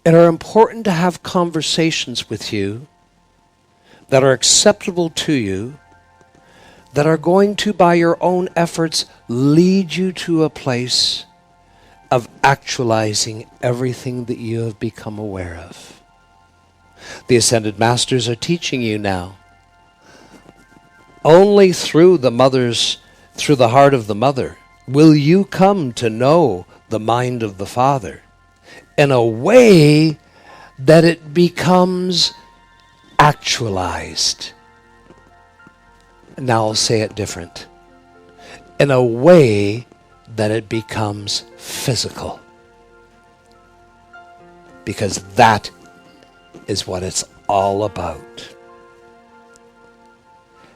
It are important to have conversations with you that are acceptable to you, that are going to, by your own efforts, lead you to a place of actualizing everything that you have become aware of. The Ascended Masters are teaching you now. Only through the heart of the mother, will you come to know the mind of the Father in a way that it becomes actualized. Now I'll say it different. In a way that it becomes physical. Because that is what it's all about.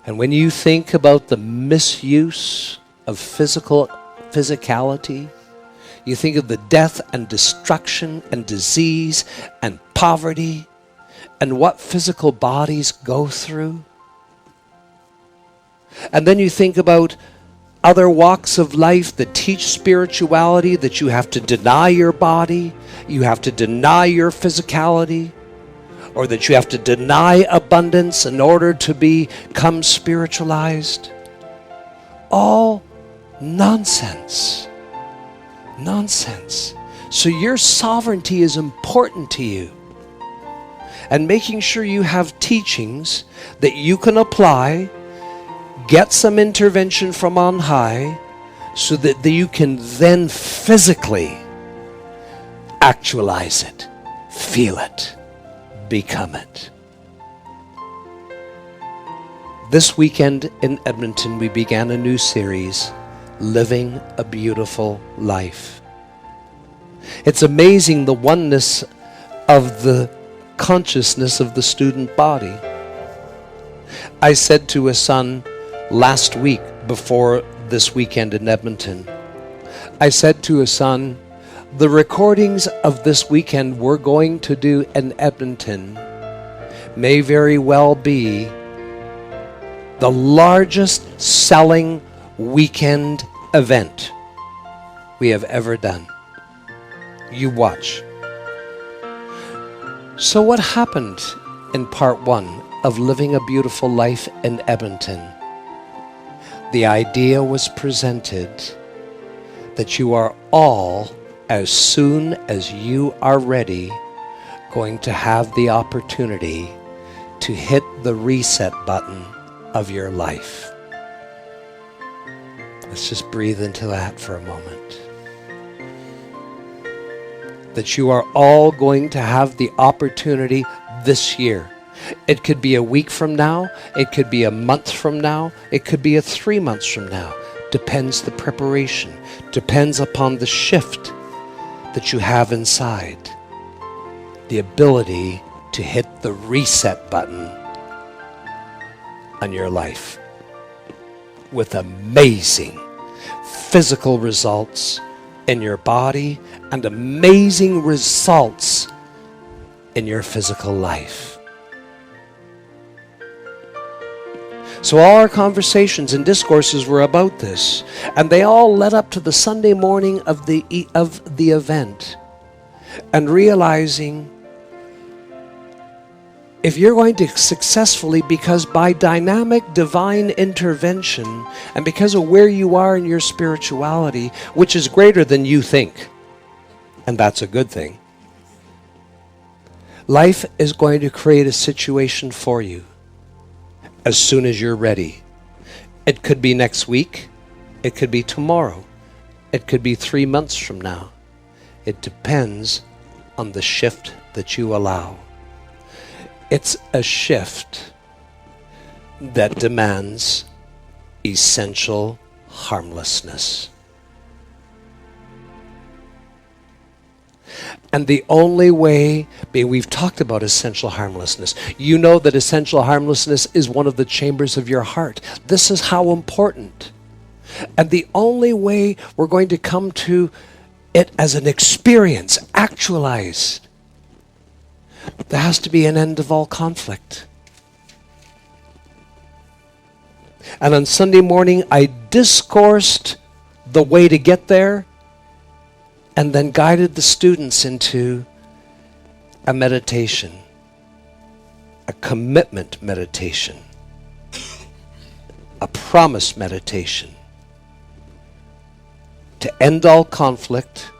And when you think about the misuse of physicality, you think of the death and destruction and disease and poverty and what physical bodies go through. And then you think about other walks of life that teach spirituality, that you have to deny your body, you have to deny your physicality, or that you have to deny abundance in order to become spiritualized. All nonsense. Nonsense. So your sovereignty is important to you. And making sure you have teachings that you can apply, get some intervention from on high, so that you can then physically actualize it, feel it, become it. This weekend in Edmonton, we began a new series, Living a Beautiful Life. It's amazing the oneness of the consciousness of the student body. I said to a son last week before this weekend in Edmonton, I said to a son, the recordings of this weekend we're going to do in Edmonton may very well be the largest selling weekend event we have ever done. You watch. So what happened in part one of Living a Beautiful Life in Edmonton? The idea was presented that you are all, as soon as you are ready, going to have the opportunity to hit the reset button of your life. Let's just breathe into that for a moment. That you are all going to have the opportunity this year. It could be a week from now, it could be a month from now, it could be 3 months from now. Depends the preparation, depends upon the shift that you have inside. The ability to hit the reset button on your life with amazing physical results in your body and amazing results in your physical life. So all our conversations and discourses were about this, and they all led up to the Sunday morning of the event, and realizing if you're going to successfully, because by dynamic divine intervention and because of where you are in your spirituality, which is greater than you think, and that's a good thing, life is going to create a situation for you as soon as you're ready. It could be next week, it could be tomorrow, it could be 3 months from now. It depends on the shift that you allow. It's a shift that demands essential harmlessness. And the only way, we've talked about essential harmlessness. You know that essential harmlessness is one of the chambers of your heart. This is how important. And the only way we're going to come to it as an experience, actualized, there has to be an end of all conflict. And on Sunday morning, I discoursed the way to get there, and then guided the students into a meditation, a commitment meditation, a promise meditation to end all conflict,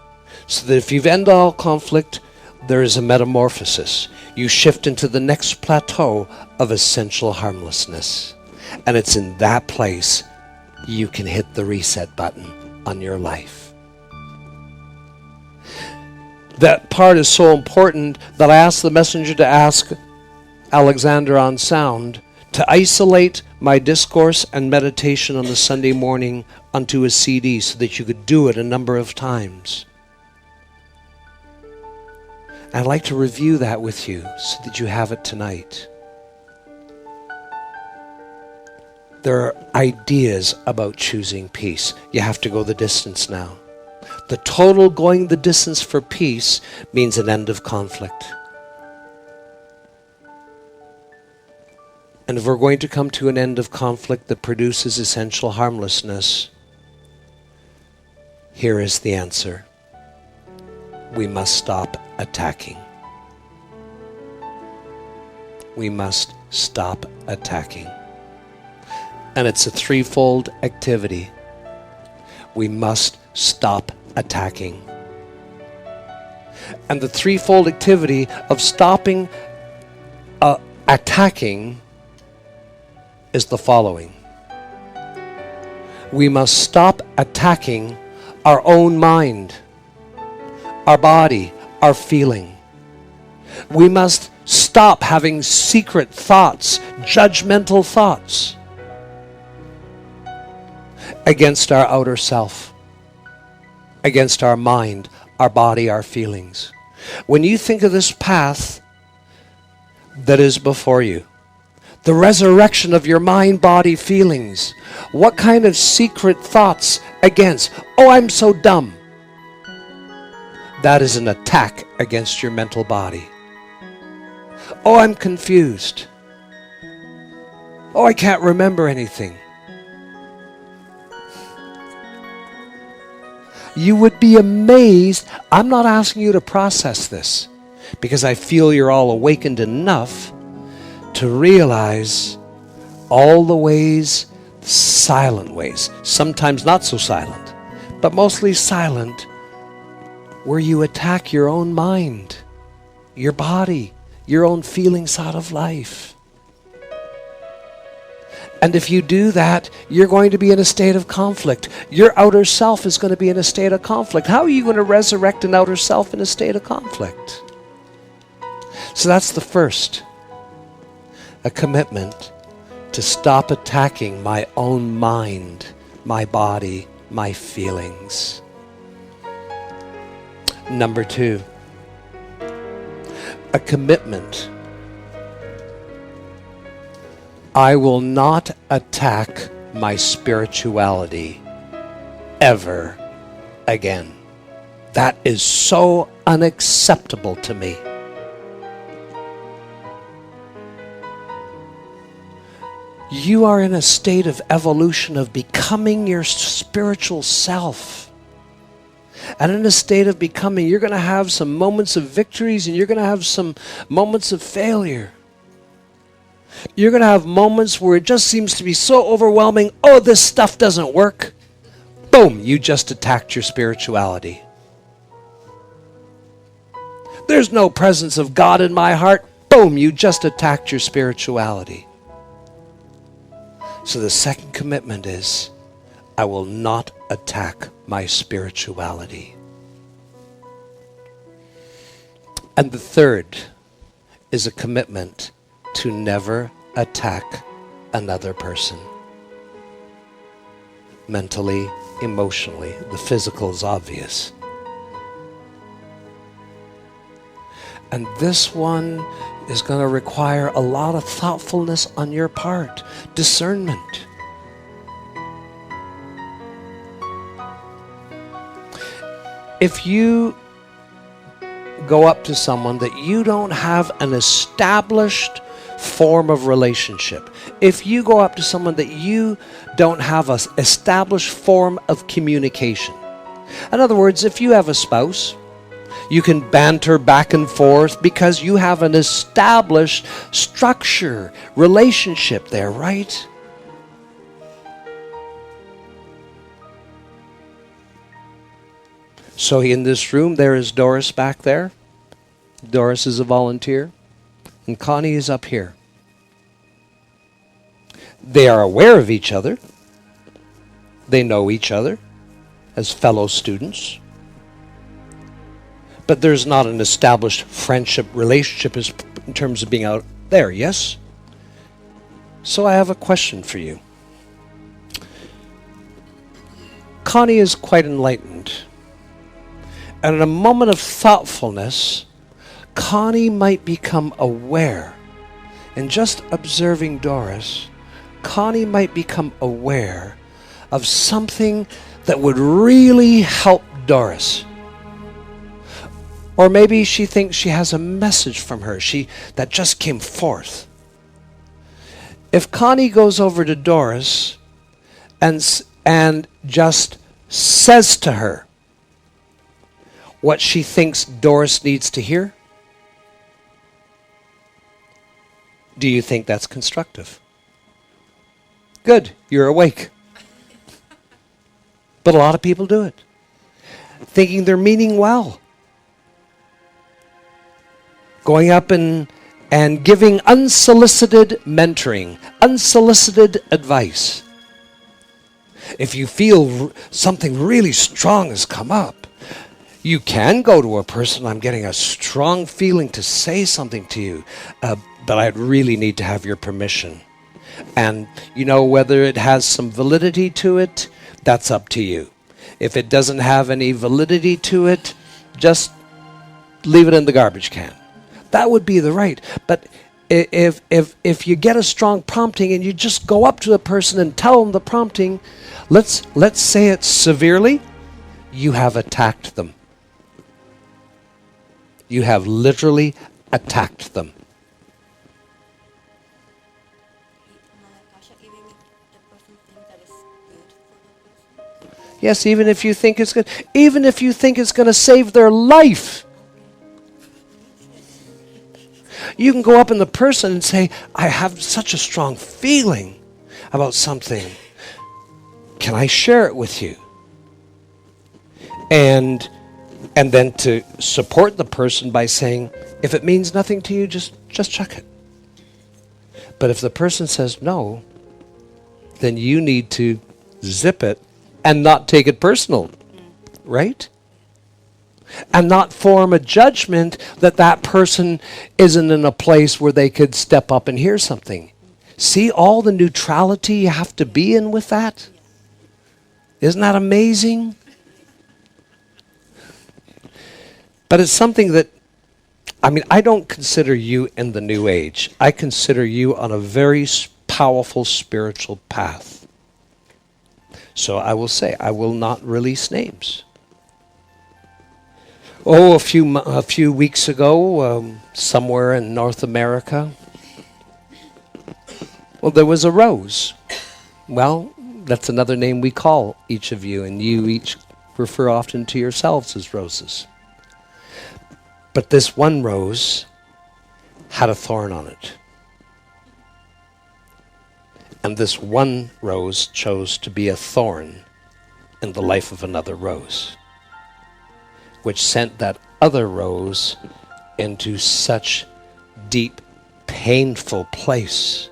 so that if you've ended all conflict, there is a metamorphosis. You shift into the next plateau of essential harmlessness. And it's in that place you can hit the reset button on your life. That part is so important that I asked the messenger to ask Alexander on sound to isolate my discourse and meditation on the Sunday morning onto a CD so that you could do it a number of times. I'd like to review that with you so that you have it tonight. There are ideas about choosing peace. You have to go the distance now. The total going the distance for peace means an end of conflict. And if we're going to come to an end of conflict that produces essential harmlessness, here is the answer. We must stop attacking. We must stop attacking. And it's a threefold activity. We must stop attacking. And the threefold activity of stopping attacking is the following. We must stop attacking our own mind, our body, our feeling. We must stop having secret thoughts, judgmental thoughts against our outer self, against our mind, our body, our feelings. When you think of this path that is before you, the resurrection of your mind, body, feelings, what kind of secret thoughts against? Oh, I'm so dumb. That is an attack against your mental body. Oh, I'm confused. Oh, I can't remember anything. You would be amazed. I'm not asking you to process this because I feel you're all awakened enough to realize all the ways, silent ways, sometimes not so silent, but mostly silent, where you attack your own mind, your body, your own feelings out of life. And if you do that, you're going to be in a state of conflict. Your outer self is going to be in a state of conflict. How are you going to resurrect an outer self in a state of conflict? So that's the first. A commitment to stop attacking my own mind, my body, my feelings. Number two, a commitment. I will not attack my spirituality ever again. That is so unacceptable to me. You are in a state of evolution of becoming your spiritual self. And in a state of becoming, you're going to have some moments of victories and you're going to have some moments of failure. You're going to have moments where it just seems to be so overwhelming. Oh, this stuff doesn't work. Boom, you just attacked your spirituality. There's no presence of God in my heart. Boom, you just attacked your spirituality. So the second commitment is, I will not attack my spirituality. And the third is a commitment to never attack another person. Mentally, emotionally. The physical is obvious. And this one is going to require a lot of thoughtfulness on your part, discernment. If you go up to someone that you don't have an established form of relationship, if you go up to someone that you don't have an established form of communication, in other words, if you have a spouse, You can banter back and forth because you have an established structure, relationship there, right? So in this room, there is Doris back there. Doris is a volunteer. And Connie is up here. They are aware of each other. They know each other as fellow students. But there's not an established friendship relationship in terms of being out there, yes? So I have a question for you. Connie is quite enlightened. And in a moment of thoughtfulness, Connie might become aware. In just observing Doris, Connie might become aware of something that would really help Doris. Or maybe she thinks she has a message from her that just came forth. If Connie goes over to Doris and just says to her what she thinks Doris needs to hear, do you think that's constructive? Good, you're awake. But a lot of people do it, thinking they're meaning well. Going up and giving unsolicited mentoring, unsolicited advice. If you feel something really strong has come up, you can go to a person, I'm getting a strong feeling to say something to you, but I really need to have your permission. And whether it has some validity to it, that's up to you. If it doesn't have any validity to it, just leave it in the garbage can. That would be the right. But if you get a strong prompting and you just go up to the person and tell them the prompting, let's say it severely, you have attacked them. You have literally attacked them. Yes, even if you think it's good, even if you think it's going to save their life. You can go up in the person and say, I have such a strong feeling about something. Can I share it with you? And then to support the person by saying, if it means nothing to you, just chuck it. But if the person says no, then you need to zip it and not take it personal, right? And not form a judgment that person isn't in a place where they could step up and hear something. See all the neutrality you have to be in with that? Isn't that amazing? But it's something that, I don't consider you in the New Age. I consider you on a very powerful spiritual path. So I will say, I will not release names. A few weeks ago, somewhere in North America, there was a rose. Well, that's another name we call each of you, and you each refer often to yourselves as roses. But this one rose had a thorn on it. And this one rose chose to be a thorn in the life of another rose, which sent that other rose into such deep, painful place.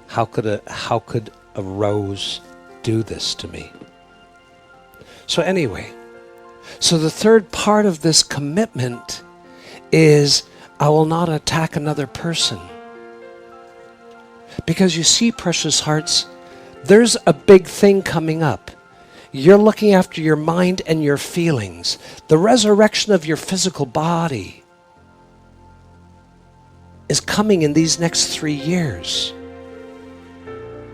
How could a rose do this to me? So anyway, the third part of this commitment is I will not attack another person. Because you see, precious hearts, there's a big thing coming up. You're looking after your mind and your feelings. The resurrection of your physical body is coming in these next 3 years.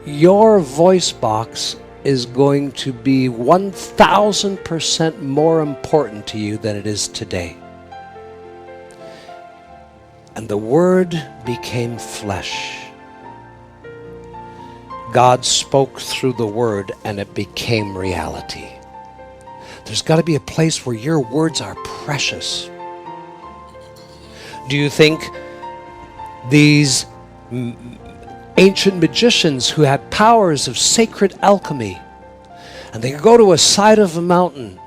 Your voice box is going to be 1,000% more important to you than it is today. And the Word became flesh. God spoke through the Word and it became reality. There's got to be a place where your words are precious. Do you think these ancient magicians who had powers of sacred alchemy, and they could go to a side of a mountain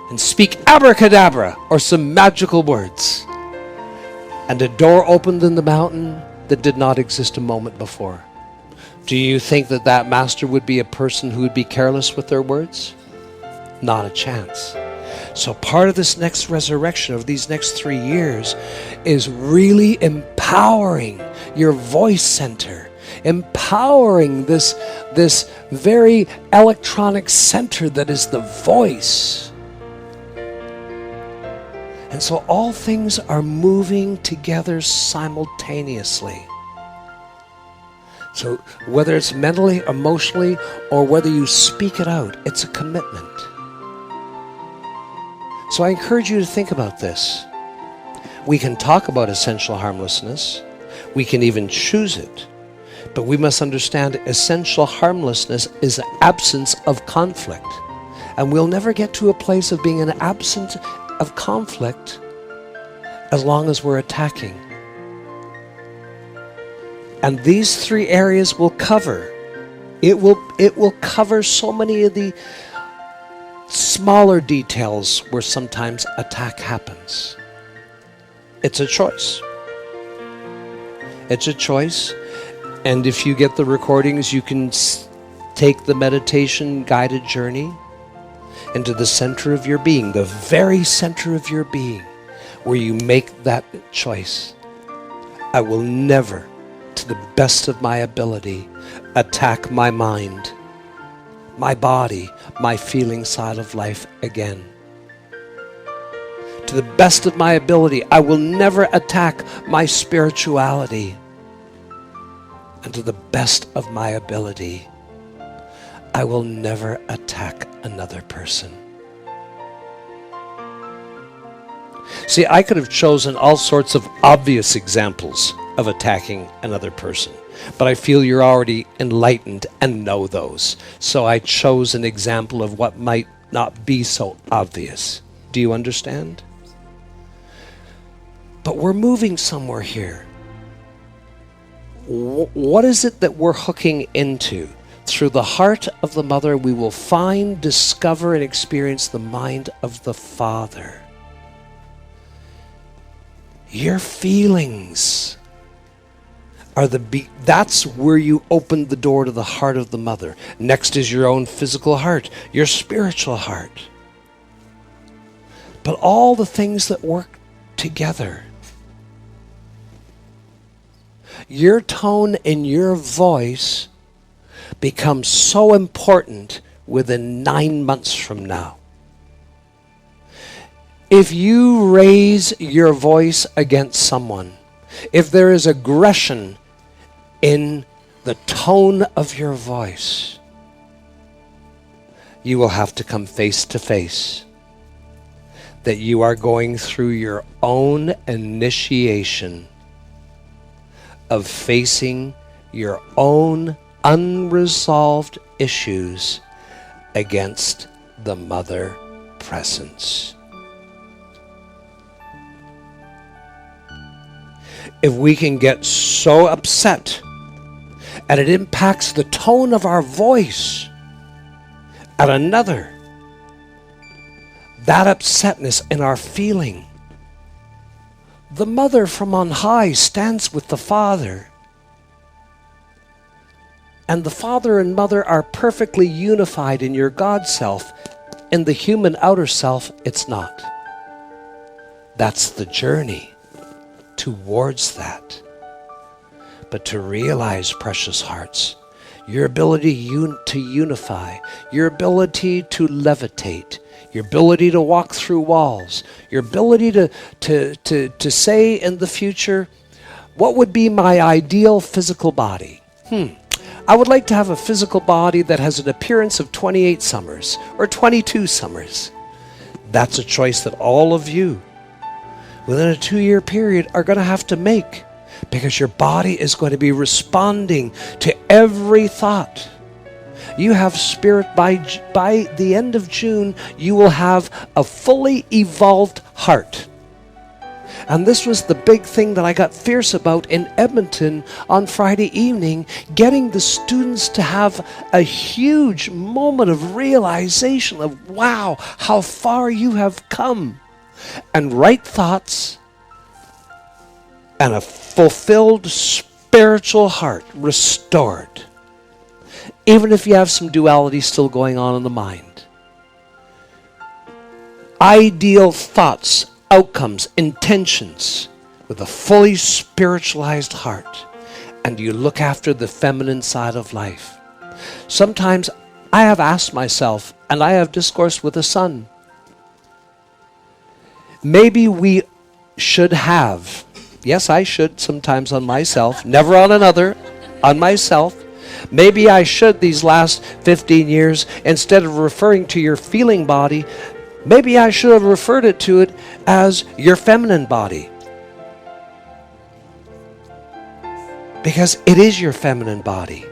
and speak abracadabra or some magical words, and a door opened in the mountain that did not exist a moment before? Do you think that that master would be a person who would be careless with their words? Not a chance. So part of this next resurrection of these next 3 years is really empowering your voice center, empowering this very electronic center that is the voice. And so all things are moving together simultaneously. So whether it's mentally, emotionally, or whether you speak it out, it's a commitment. So I encourage you to think about this. We can talk about essential harmlessness. We can even choose it. But we must understand essential harmlessness is an absence of conflict. And we'll never get to a place of being an absence of conflict as long as we're attacking. And these 3 areas will cover. It will cover so many of the smaller details where sometimes attack happens. It's a choice. It's a choice. And if you get the recordings, you can take the meditation guided journey into the center of your being, the very center of your being, where you make that choice. I will never, to the best of my ability, attack my mind, my body, my feeling side of life again. To the best of my ability, I will never attack my spirituality. And to the best of my ability, I will never attack another person. See, I could have chosen all sorts of obvious examples of attacking another person, but I feel you're already enlightened and know those. So I chose an example of what might not be so obvious. Do you understand? But we're moving somewhere here. What is it that we're hooking into? Through the heart of the mother, we will find, discover, and experience the mind of the Father. Your feelings are that's where you open the door to the heart of the mother. Next is your own physical heart, your spiritual heart. But all the things that work together. Your tone and your voice becomes so important within 9 months from now. If you raise your voice against someone, if there is aggression in the tone of your voice, you will have to come face to face that you are going through your own initiation of facing your own unresolved issues against the mother presence. If we can get so upset and it impacts the tone of our voice at another, that upsetness in our feeling, the mother from on high stands with the Father. And the Father and Mother are perfectly unified in your God self. In the human outer self, it's not. That's the journey towards that. But to realize, precious hearts, your ability to unify, your ability to levitate, your ability to walk through walls, your ability to say in the future, what would be my ideal physical body? I would like to have a physical body that has an appearance of 28 summers or 22 summers. That's a choice that all of you within a 2-year period are going to have to make, because your body is going to be responding to every thought. You have spirit by the end of June, you will have a fully evolved heart. And this was the big thing that I got fierce about in Edmonton on Friday evening, getting the students to have a huge moment of realization of, wow, how far you have come. And right thoughts and a fulfilled spiritual heart restored. Even if you have some duality still going on in the mind. Ideal thoughts, outcomes, intentions with a fully spiritualized heart, and you look after the feminine side of life. Sometimes I have asked myself, and I have discoursed with a son, maybe we should have, yes, I should sometimes on myself, never on another, on myself. Maybe I should these last 15 years, instead of referring to your feeling body, maybe I should have referred to it as your feminine body. Because it is your feminine body.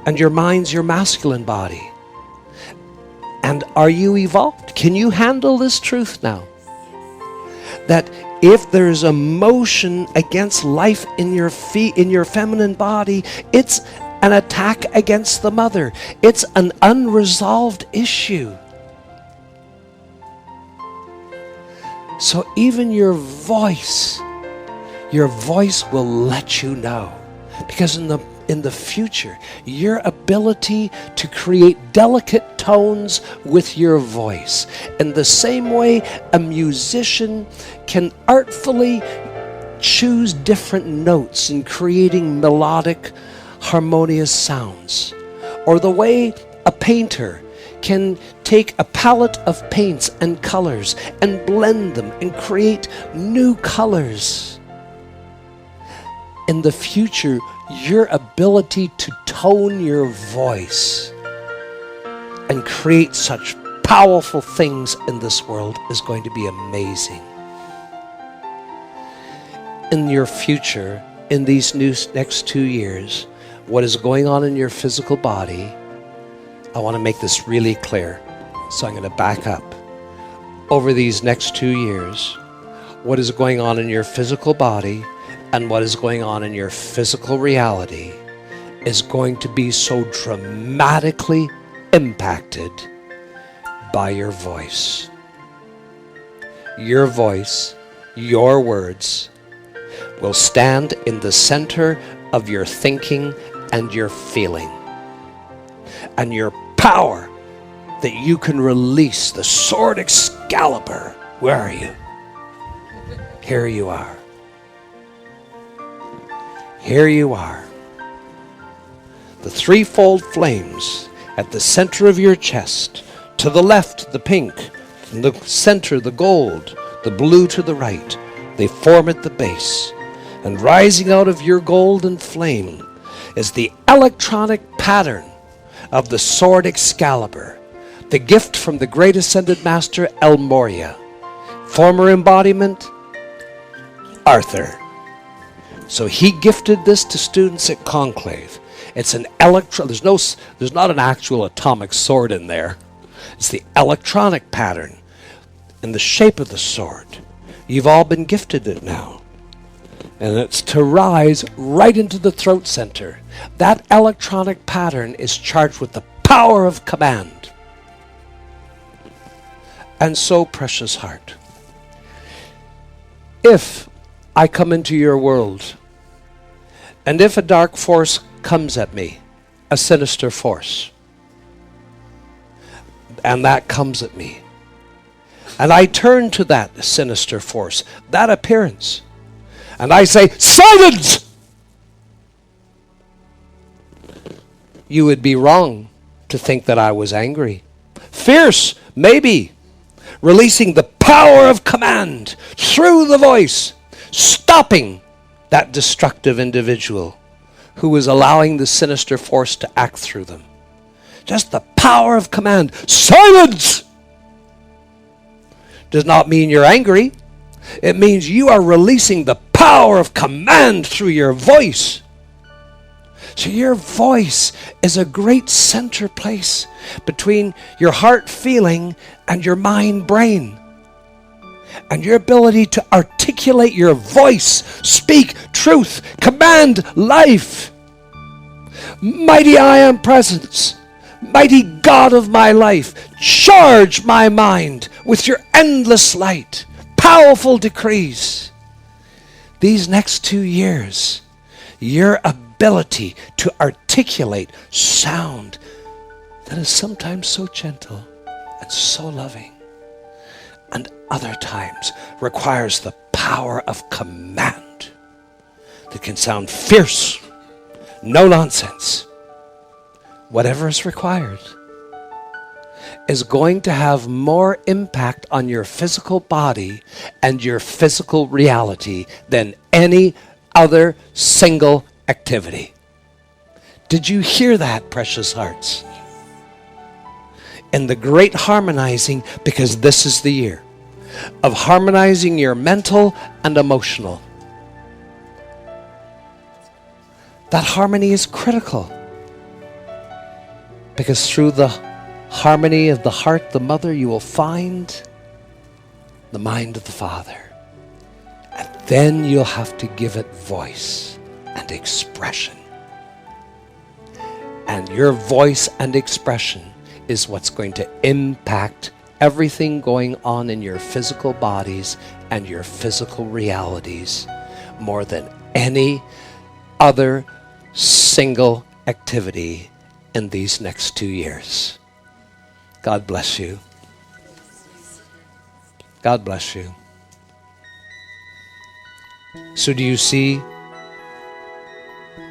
And your mind's your masculine body. And are you evolved? Can you handle this truth now? That if there's emotion against life in your in your feminine body, it's an attack against the mother. It's an unresolved issue. So even your voice will let you know. Because in the future, your ability to create delicate tones with your voice, in the same way a musician can artfully choose different notes in creating melodic, harmonious sounds, or the way a painter can take a palette of paints and colors and blend them and create new colors. In the future, your ability to tone your voice and create such powerful things in this world is going to be amazing. In your future, in these next 2 years, what is going on in your physical body, I want to make this really clear. So I'm going to back up. Over these next 2 years, what is going on in your physical body and what is going on in your physical reality is going to be so dramatically impacted by your voice. Your voice, your words, will stand in the center of your thinking and your feeling. And your power that you can release the sword Excalibur. Where are you? Here you are. Here you are. The threefold flames at the center of your chest. To the left, the pink. From the center, the gold. The blue to the right. They form at the base. And rising out of your golden flame is the electronic pattern of the sword Excalibur, the gift from the great ascended master El Morya. Former embodiment, Arthur. So he gifted this to students at Conclave. It's an there's not an actual atomic sword in there. It's the electronic pattern and the shape of the sword. You've all been gifted it now. And it's to rise right into the throat center. That electronic pattern is charged with the power of command. And so, precious heart, if I come into your world, and if a dark force comes at me, a sinister force, and that comes at me, and I turn to that sinister force, that appearance, and I say, silence! You would be wrong to think that I was angry. Fierce, maybe. Releasing the power of command through the voice, stopping that destructive individual who is allowing the sinister force to act through them. Just the power of command. Silence! Does not mean you're angry. It means you are releasing the power of command through your voice. So your voice is a great center place between your heart feeling and your mind brain. and your ability to articulate your voice, speak truth, command life. Mighty I am presence, mighty God of my life, charge my mind with your endless light, powerful decrees. These next 2 years, your ability to articulate sound that is sometimes so gentle and so loving, and other times requires the power of command that can sound fierce, no nonsense. Whatever is required is going to have more impact on your physical body and your physical reality than any other single activity. Did you hear that, precious hearts? In the great harmonizing, because this is the year of harmonizing your mental and emotional. That harmony is critical, because through the harmony of the heart, the mother, you will find the mind of the Father. And then you'll have to give it voice and expression. And your voice and expression is what's going to impact everything going on in your physical bodies and your physical realities more than any other single activity in these next 2 years. God bless you. God bless you. So do you see,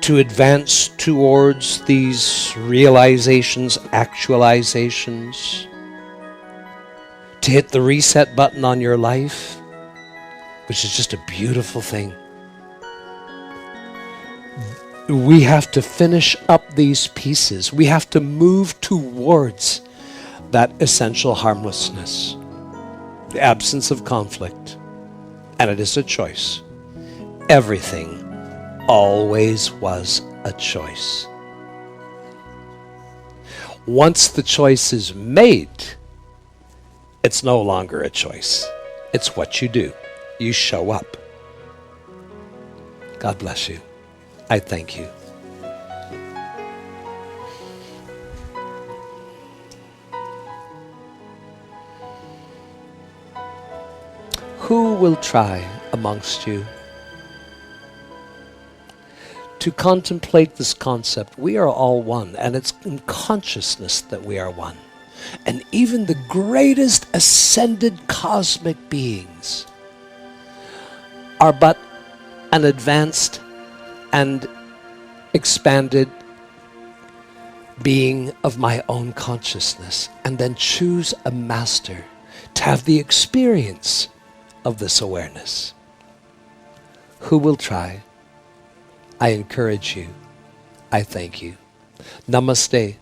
to advance towards these realizations, actualizations, to hit the reset button on your life, which is just a beautiful thing. We have to finish up these pieces. We have to move towards that essential harmlessness, the absence of conflict, and it is a choice. Everything always was a choice. Once the choice is made, it's no longer a choice. It's what you do. You show up. God bless you. I thank you. Who will try amongst you to contemplate this concept? We are all one, and it's in consciousness that we are one. And even the greatest ascended cosmic beings are but an advanced and expanded being of my own consciousness, and then choose a master to have the experience of this awareness. Who will try? I encourage you. I thank you. Namaste.